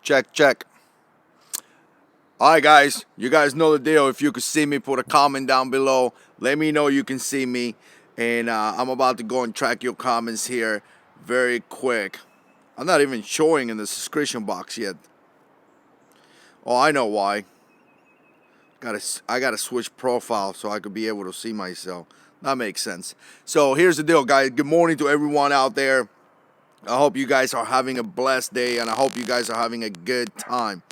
Check, check. Alright, guys. You guys know the deal. If you could see me, put a comment down below. Let me know you can see me. And I'm about to go and track your comments here very quick. I'm not even showing in the description box yet. Oh, I know why. I gotta switch profile so I could be able to see myself. That makes sense. So here's the deal, guys. Good morning to everyone out there. I hope you guys are having a blessed day, and I hope you guys are having a good time.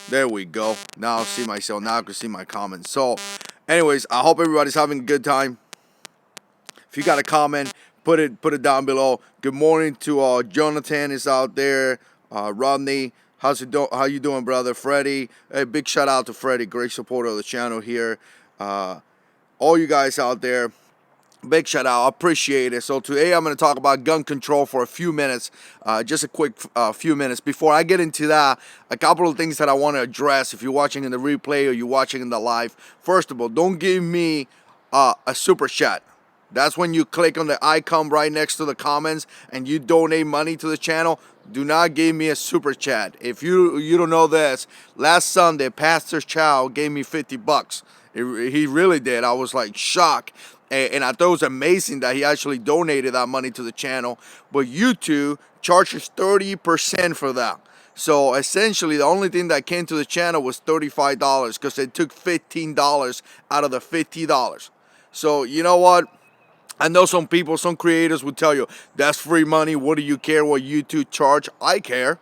There we go. Now I see myself. Now I can see my comments. So, anyways, I hope everybody's having a good time. If you got a comment, put it down below. Good morning to Jonathan is out there. Rodney, how you doing, brother? Freddie, hey, big shout out to Freddie, great supporter of the channel here. All you guys out there, big shout out. I appreciate it. So today I'm going to talk about gun control for a few minutes, just a quick few minutes. Before I get into that, a couple of things that I want to address if you're watching in the replay or you're watching in the live. First of all, don't give me a super chat. That's when you click on the icon right next to the comments and you donate money to the channel. Do not give me a super chat. If you don't know this, last Sunday, Pastor Chow gave me $50. He really did. I was like shocked. And I thought it was amazing that he actually donated that money to the channel. But YouTube charges 30% for that. So essentially, the only thing that came to the channel was $35 because they took $15 out of the $50. So you know what? I know some people, some creators would tell you, that's free money. What do you care what YouTube charge? I care.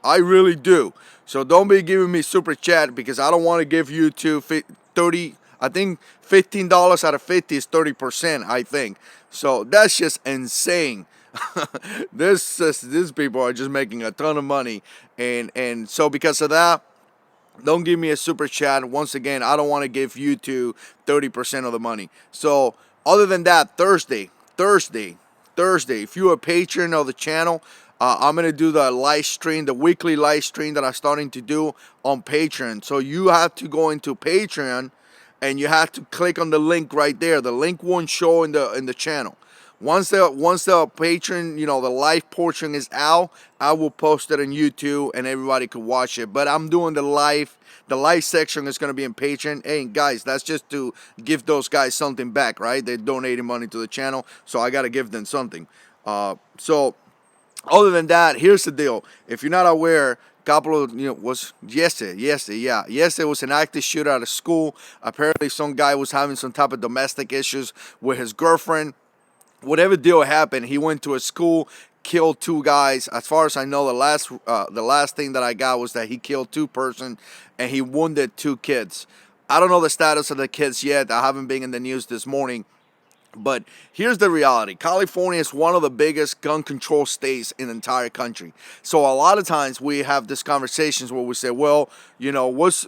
I really do. So don't be giving me super chat because I don't want to give YouTube 30. I think $15 out of 50 is 30%, I think. So that's just insane. These people are just making a ton of money. And so because of that, don't give me a super chat. Once again, I don't want to give YouTube 30% of the money. So other than that, Thursday, if you're a patron of the channel, I'm going to do the live stream, the weekly live stream that I'm starting to do on Patreon. So you have to go into Patreon and you have to click on the link right there. The link won't show in the channel. Once the patron, the live portion is out, I will post it on YouTube and everybody can watch it. But I'm doing the live section is going to be in Patreon. Hey, guys, that's just to give those guys something back, right? They're donating money to the channel, so I got to give them something. So other than that, here's the deal. If you're not aware, couple of was yesterday was an active shooter at a school. Apparently some guy was having some type of domestic issues with his girlfriend. Whatever deal happened, he went to a school, killed two guys. As far as I know, the last thing that I got was that he killed two persons and he wounded two kids. I don't know the status of the kids yet. I haven't been in the news this morning. But here's the reality. California is one of the biggest gun control states in the entire country. So a lot of times we have these conversations where we say, well, what's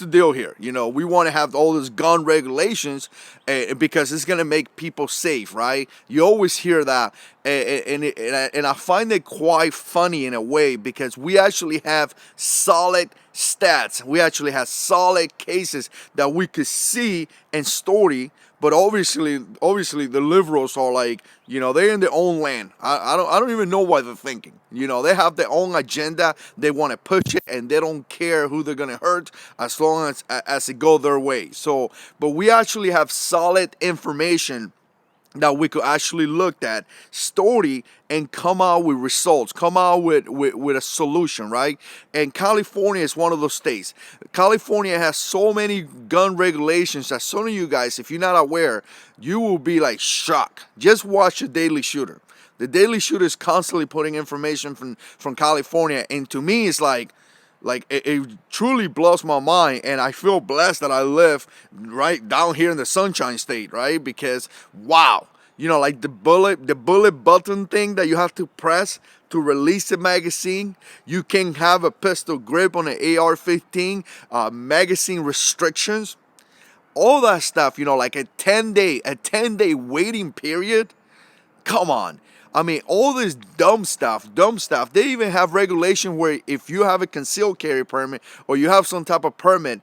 the deal here? We want to have all these gun regulations because it's going to make people safe, right? You always hear that. And I find it quite funny in a way because we actually have solid stats. We actually have solid cases that we could see and story. But obviously the liberals are like, they're in their own land. I don't even know what they're thinking. They have their own agenda. They want to push it, and they don't care who they're gonna hurt as long as it go their way. So, but we actually have solid information that we could actually look at, story, and come out with results, come out with a solution, right? And California is one of those states. California has so many gun regulations that some of you guys, if you're not aware, you will be like shocked. Just watch The Daily Shooter. The Daily Shooter is constantly putting information from California, and to me, it's like it truly blows my mind, and I feel blessed that I live right down here in the Sunshine State, right? Because wow, like the bullet button thing that you have to press to release the magazine. You can have a pistol grip on an AR-15, magazine restrictions, all that stuff. Like a 10-day waiting period. Come on. I mean, all this dumb stuff. They even have regulation where if you have a concealed carry permit or you have some type of permit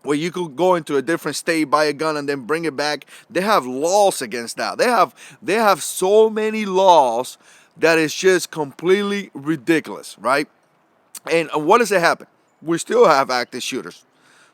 where you could go into a different state, buy a gun, and then bring it back, they have laws against that. They have so many laws that is just completely ridiculous, right? And what does it happen? We still have active shooters.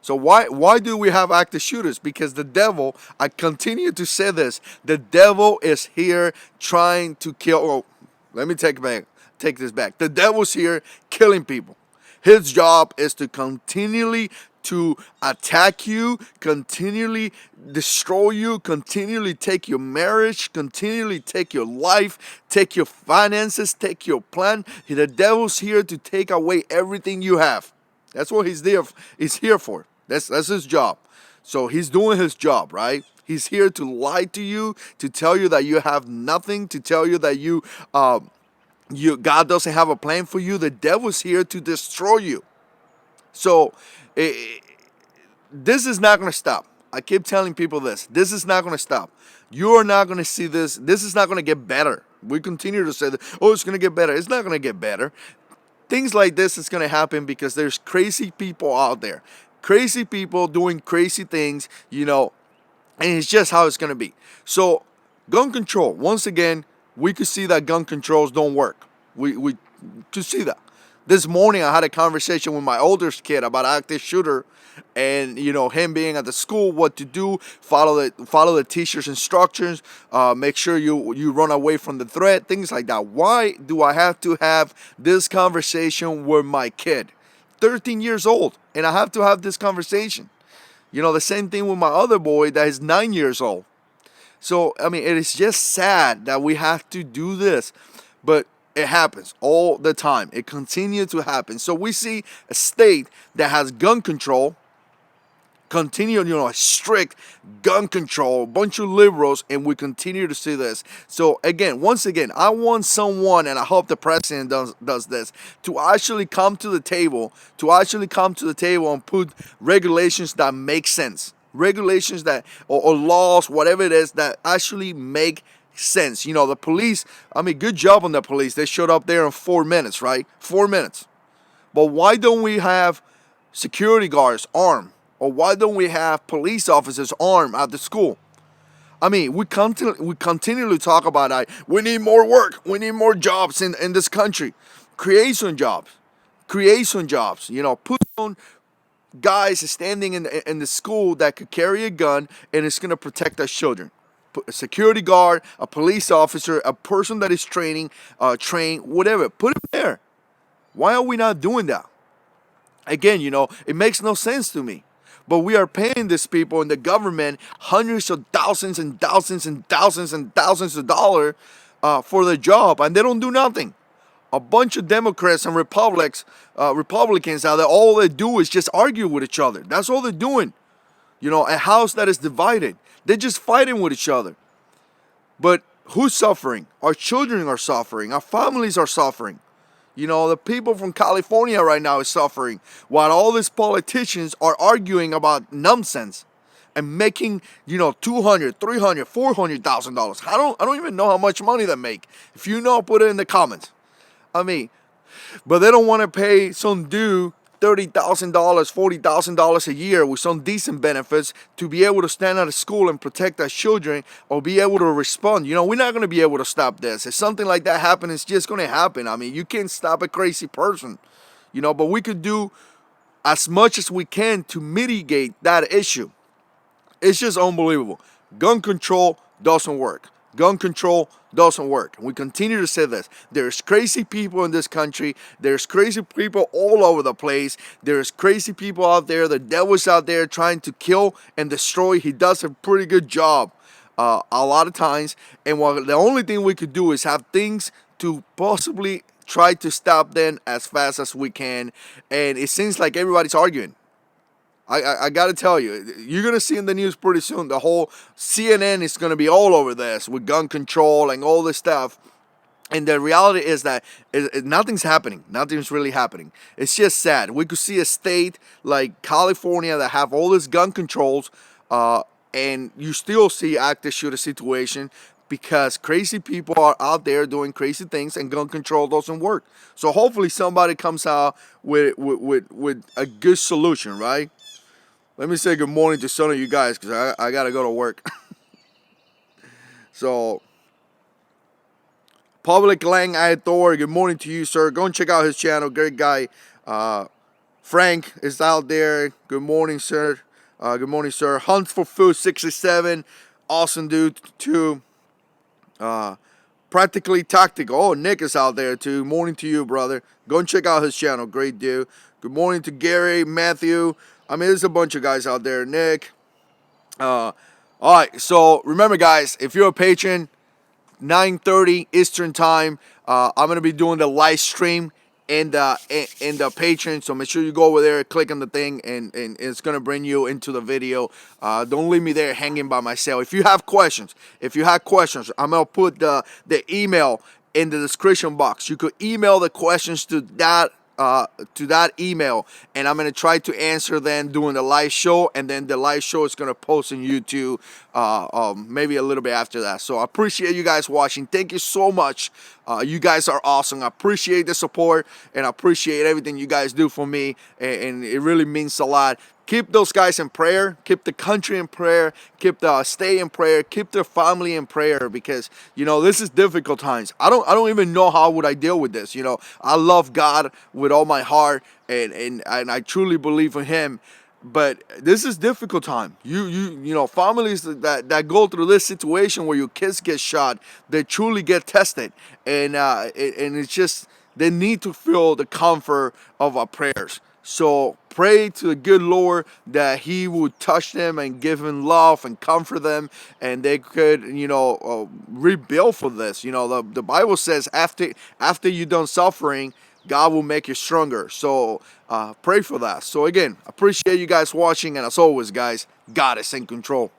So why do we have active shooters? Because the devil, I continue to say this, the devil is here trying to kill. Oh, let me take this back. The devil's here killing people. His job is to continually to attack you, continually destroy you, continually take your marriage, continually take your life, take your finances, take your plan. The devil's here to take away everything you have. That's what he's here for. That's his job. So he's doing his job, right? He's here to lie to you, to tell you that you have nothing, to tell you that God doesn't have a plan for you. The devil's here to destroy you. So this is not going to stop. I keep telling people this. This is not going to stop. You are not going to see this. This is not going to get better. We continue to say that, oh, it's going to get better. It's not going to get better. Things like this is going to happen because there's crazy people out there. Crazy people doing crazy things, and it's just how it's going to be. So gun control, once again, we could see that gun controls don't work. We could see that. This morning I had a conversation with my oldest kid about active shooter and him being at the school, what to do, follow the teacher's instructions, make sure you run away from the threat, things like that. Why do I have to have this conversation with my kid? 13 years old, and I have to have this conversation. The same thing with my other boy that is 9 years old. So, I mean, it is just sad that we have to do this, but it happens all the time. It continues to happen. So we see a state that has gun control, strict gun control, a bunch of liberals, and we continue to see this. So once again, I want someone, and I hope the president does this, to actually come to the table, and put regulations that make sense. Regulations that, or laws, whatever it is, that actually make sense. The police, good job on the police. They showed up there in 4 minutes, right? 4 minutes. But why don't we have security guards armed? Or why don't we have police officers armed at the school? We continually talk about that. We need more work. We need more jobs in this country. Create some jobs. Put on guys standing in the school that could carry a gun and it's going to protect our children. A security guard, a police officer, a person that is trained, whatever. Put it there. Why are we not doing that? Again, it makes no sense to me. But we are paying these people in the government hundreds of thousands and thousands and thousands and thousands of dollars for the job, and they don't do nothing. A bunch of Democrats and Republicans out there, all they do is just argue with each other. That's all they're doing. A house that is divided. They're just fighting with each other. But who's suffering? Our children are suffering. Our families are suffering. The people from California right now is suffering while all these politicians are arguing about nonsense and making, $200,000, $300,000, $400,000. I don't even know how much money they make. If you know, put it in the comments. But they don't want to pay some dude $30,000, $40,000 a year with some decent benefits to be able to stand at a school and protect our children or be able to respond. We're not going to be able to stop this. If something like that happens, it's just going to happen. You can't stop a crazy person, but we could do as much as we can to mitigate that issue. It's just unbelievable. Gun control doesn't work. Gun control doesn't work. We continue to say this. There's crazy people in this country. There's crazy people all over the place. There's crazy people out there. The devil's out there trying to kill and destroy. He does a pretty good job a lot of times. And the only thing we could do is have things to possibly try to stop them as fast as we can. And it seems like everybody's arguing. I got to tell you, you're going to see in the news pretty soon, the whole CNN is going to be all over this with gun control and all this stuff. And the reality is that nothing's happening. Nothing's really happening. It's just sad. We could see a state like California that have all these gun controls, and you still see active shooter situation because crazy people are out there doing crazy things and gun control doesn't work. So hopefully somebody comes out with a good solution, right? Let me say good morning to some of you guys because I got to go to work. So, Public Lang Thor, good morning to you, sir. Go and check out his channel. Great guy. Frank is out there. Good morning, sir. Good morning, sir. Hunts for Food 67. Awesome dude, too. Practically Tactical. Oh, Nick is out there, too. Morning to you, brother. Go and check out his channel. Great dude. Good morning to Gary, Matthew. I mean, there's a bunch of guys out there. Nick. All right. So, remember, guys, if you're a patron, 9:30 Eastern time. I'm gonna be doing the live stream in the Patreon, so make sure you go over there, click on the thing, and it's gonna bring you into the video. Don't leave me there hanging by myself. If you have questions, I'm gonna put the email in the description box. You could email the questions to that email, and I'm gonna try to answer them during the live show, and then the live show is gonna post on YouTube maybe a little bit after that. So I appreciate you guys watching. Thank you so much. You guys are awesome. I appreciate the support, and I appreciate everything you guys do for me, and it really means a lot. Keep those guys in prayer. Keep the country in prayer. Keep the state in prayer. Keep their family in prayer, because this is difficult times. I don't even know how would I deal with this. I love God with all my heart, and I truly believe in Him. But this is difficult time. Families that go through this situation where your kids get shot, they truly get tested, and it's just they need to feel the comfort of our prayers. So pray to the good Lord that He would touch them and give them love and comfort them, and they could, rebuild for this. The Bible says after you're done suffering, God will make you stronger. So pray for that. So again, appreciate you guys watching, and as always, guys, God is in control.